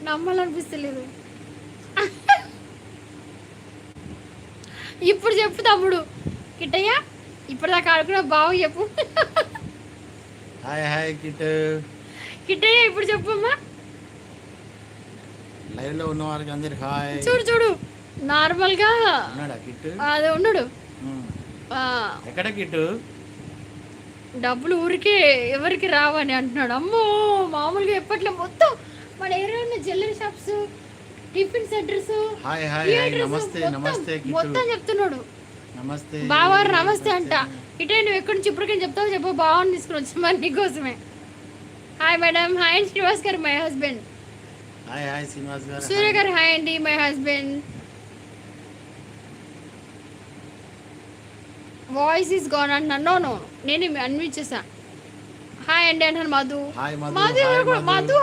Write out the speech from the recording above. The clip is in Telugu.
నమ్మాలనిపిస్తలేదు. ఇప్పుడు చెప్పు తమ్ముడు కిట్టయ్య, ఇప్పటిదాకా ఆడుకున్న బావు చెప్పు. Hi hi kit. కిట్టయ్య ఇప్పుడు చెప్పమ్మా. లైవ్ లో ఉన్న వారికి అందరికి హాయ్. చూడు చూడు నార్మల్ గా ఉన్నాడా కిట్? అదే ఉన్నాడు. ఎక్కడ కిట్? డబ్బులు ఊరికే ఎవరికి రావని అంటున్నాడు. అమ్మో మామూలుగా ఎప్పట్లో మొత్తం మన ఏరియా ఉన్న jewellery shops, tiffin centres, hi hi నమస్తే నమస్తే కిట్. మొత్తం చెప్తున్నాడు. నమస్తే బావారు నమస్తే అంట. ఇటే నువ్వు ఎక్కడి నుంచి ఇప్పటికేం చెప్తావు చెప్పు. బావని తీసుకుని వచ్చి మరి నీకోసమే. Hi madam. హాయ్ అండి శ్రీనివాస్ గారు, my husband. Hi hi Srinivas గారు. సూర్య గారు హాయ్ అండి, my husband. Voice is gone అంటున్నాను. నో నో నేను అన్విచేసా. హాయ్ అండి అంటాను. మధు హాయ్ మధు మధు. మధు